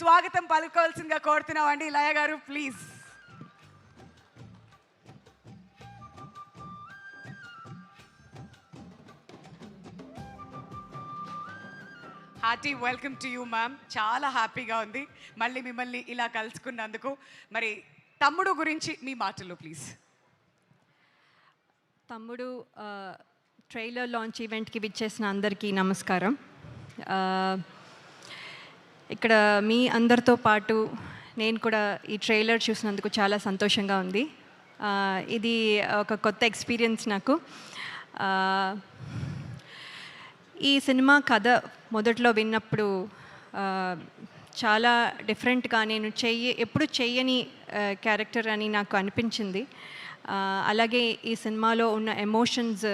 స్వాగతం పలుకోవాల్సిందిగా కోరుతున్నామండి. లయ గారు please. Hearty welcome to you ma'am. చాలా హ్యాపీగా ఉంది మళ్ళీ మిమ్మల్ని ఇలా కలుసుకున్నందుకు. మరి తమ్ముడు గురించి మీ మాటలు ప్లీజ్. తమ్ముడు ట్రైలర్ లాంచ్ ఈవెంట్కి విచ్చేసిన అందరికీ నమస్కారం. ఇక్కడ మీ అందరితో పాటు నేను కూడా ఈ ట్రైలర్ చూసినందుకు చాలా సంతోషంగా ఉంది. ఇది ఒక కొత్త ఎక్స్పీరియన్స్ నాకు. ఈ సినిమా కథ మొదట్లో విన్నప్పుడు చాలా డిఫరెంట్గా, నేను ఎప్పుడు చెయ్యని క్యారెక్టర్ అని నాకు అనిపించింది. అలాగే ఈ సినిమాలో ఉన్న ఎమోషన్స్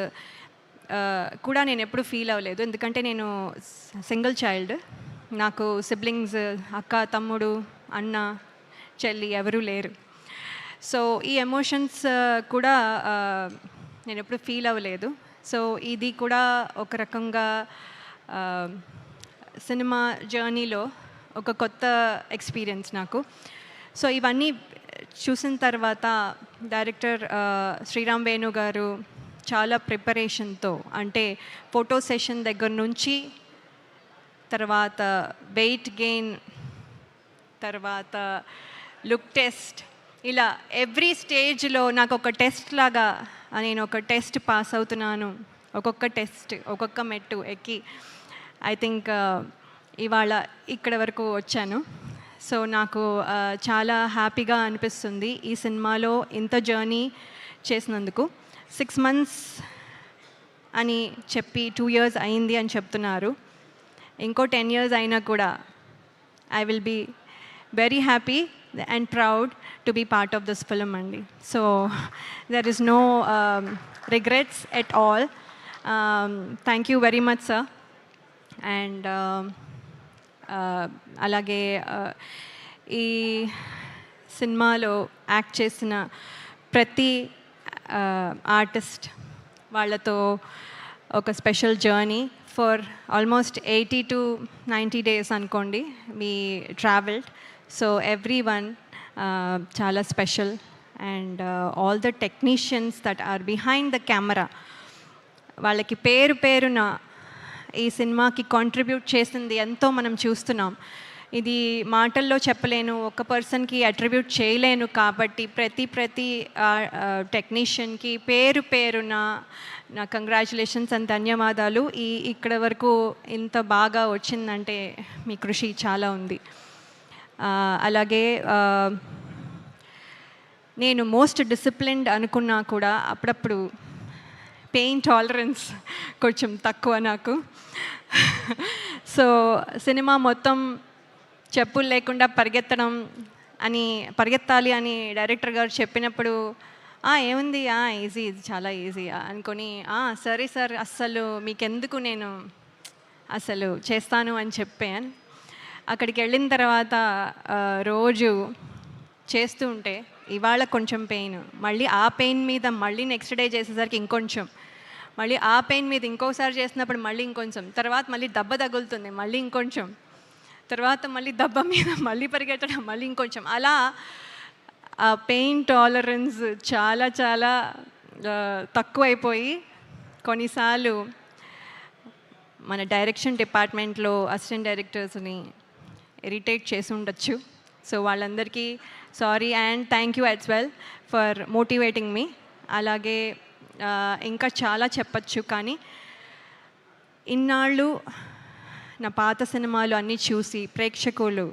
కూడా నేను ఎప్పుడు ఫీల్ అవ్వలేదు, ఎందుకంటే నేను సింగిల్ చైల్డ్. నాకు సిబ్లింగ్స్, అక్క, తమ్ముడు, అన్న, చెల్లి ఎవరూ లేరు. సో ఈ ఎమోషన్స్ కూడా నేను ఎప్పుడు ఫీల్ అవ్వలేదు. సో ఇది కూడా ఒక రకంగా సినిమా జర్నీలో ఒక కొత్త ఎక్స్పీరియన్స్ నాకు. సో ఇవన్నీ చూసిన తర్వాత డైరెక్టర్ శ్రీరామ్ వేణు గారు చాలా ప్రిపరేషన్తో, అంటే ఫోటో సెషన్ దగ్గర నుంచి తర్వాత వెయిట్ గెయిన్, తర్వాత లుక్ టెస్ట్, ఇలా ఎవ్రీ స్టేజ్లో నాకు ఒక టెస్ట్ లాగా నేను ఒక టెస్ట్ పాస్ అవుతున్నాను. ఒక్కొక్క టెస్ట్, ఒక్కొక్క మెట్టు ఎక్కి ఐ థింక్ ఇవాళ ఇక్కడ వరకు వచ్చాను. సో నాకు చాలా హ్యాపీగా అనిపిస్తుంది ఈ సినిమాలో ఇంత జర్నీ చేసినందుకు. 6 months అని చెప్పి 2 years అయింది అని చెప్తున్నారు. ఇంకో 10 years అయినా కూడా I will be very happy and proud to be part of this film andi. So there is no regrets at all. Thank you very much sir. And alage ee సినిమాలో act చేసిన ప్రతి artist వాళ్ళతో ఒక special journey for almost 80 to 90 days అనుకోండి we traveled. So everyone chala special, and all the technicians that are behind the camera వాళ్ళకి పేరు పేరున ఈ సినిమాకి కాంట్రిబ్యూట్ చేసింది ఎంతో మనం చూస్తున్నాం. ఇది మాటల్లో చెప్పలేను, ఒక పర్సన్కి అట్రిబ్యూట్ చేయలేను. కాబట్టి ప్రతి టెక్నీషియన్కి పేరు పేరున నా కంగ్రాచులేషన్స్ అండ్ ధన్యవాదాలు. ఇక్కడ వరకు ఇంత బాగా వచ్చిందంటే మీ కృషి చాలా ఉంది. అలాగే నేను మోస్ట్ డిసిప్లిన్డ్ అనుకున్నా కూడా అప్పుడప్పుడు పెయిన్ టాలరెన్స్ కొంచెం తక్కువ నాకు. సో సినిమా మొత్తం చెప్పులు లేకుండా పరిగెత్తాలి అని డైరెక్టర్ గారు చెప్పినప్పుడు ఏముంది ఈజీ, ఇది చాలా ఈజీ అనుకొని సరే సార్ అస్సలు మీకెందుకు, నేను అసలు చేస్తాను అని చెప్పాను. అక్కడికి వెళ్ళిన తర్వాత రోజు చేస్తూ ఉంటే ఇవాళ కొంచెం పెయిన్, మళ్ళీ ఆ పెయిన్ మీద మళ్ళీ నెక్స్ట్ డే చేసేసరికి ఇంకొంచెం, మళ్ళీ ఆ పెయిన్ మీద ఇంకోసారి చేసినప్పుడు మళ్ళీ ఇంకొంచెం, తర్వాత మళ్ళీ దెబ్బ తగులుతుంది మళ్ళీ ఇంకొంచెం, తర్వాత మళ్ళీ దెబ్బ మీద మళ్ళీ పరిగెట్టడం మళ్ళీ ఇంకొంచెం, అలా ఆ పెయిన్ టాలరెన్స్ చాలా చాలా తక్కువైపోయి కొన్నిసార్లు మన డైరెక్షన్ డిపార్ట్మెంట్లో అసిస్టెంట్ డైరెక్టర్స్ని ఇరిటేట్ చేసి ఉండొచ్చు. సో వాళ్ళందరికీ sorry and thank you as well for motivating me. అలాగే ఇంకా చాలా చెప్పచ్చు, కానీ ఇన్నాళ్ళు నా పాత సినిమాలు అన్నీ చూసి ప్రేక్షకులు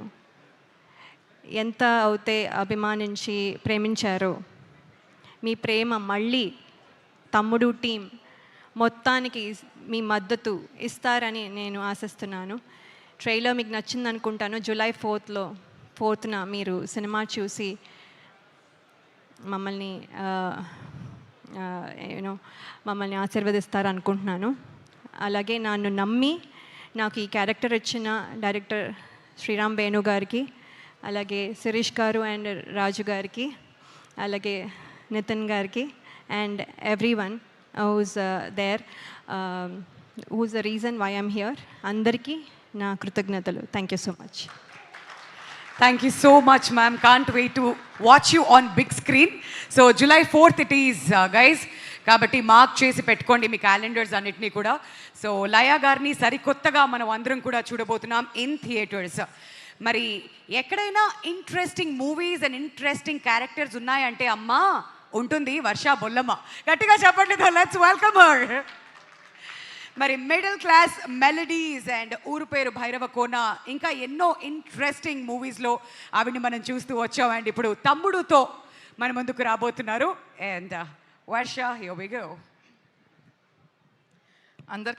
ఎంత అయితే అభిమానించి ప్రేమించారో, మీ ప్రేమ మళ్ళీ తమ్ముడు టీం మొత్తానికి మీ మద్దతు ఇస్తారని నేను ఆశిస్తున్నాను. ట్రైలర్ మీకు నచ్చింది అనుకుంటాను. July 4th మీరు సినిమా చూసి మమ్మల్ని మమ్మల్ని ఆశీర్వదిస్తారు అనుకుంటున్నాను. అలాగే నన్ను నమ్మి నాకు ఈ క్యారెక్టర్ ఇచ్చిన డైరెక్టర్ శ్రీరామ్ వేణు గారికి, అలాగే శిరీష్ గారు అండ్ రాజు గారికి, అలాగే నితిన్ గారికి and everyone who's there, who's the reason why I'm here, అందరికీ నా కృతజ్ఞతలు. Thank you so much. Thank you so much, ma'am. Can't wait to watch you on big screen. So July 4th it is, guys. కాబట్టి mark చేసి పెట్టుకోండి మీ calendars అన్నిటినీ కూడా. So లయ గారిని సరికొత్తగా మనం అందరం కూడా చూడబోతున్నాం ఇన్ థియేటర్స్. మరి ఎక్కడైనా interesting movies and interesting characters ఉన్నాయంటే అమ్మా ఉంటుంది వర్ష బొల్లమ్మ. గట్టిగా చెప్పండి, లెట్స్ వెల్కమ్ హర్. మరి మిడిల్ క్లాస్ మెలడీస్ అండ్ ఊరు పేరు భైరవ కోన ఇంకా ఎన్నో ఇంట్రెస్టింగ్ మూవీస్లో ఆవిడని మనం చూస్తూ వచ్చాం. అండ్ ఇప్పుడు తమ్ముడుతో మన ముందుకు రాబోతున్నారు. And Varsha, here we go. అందరు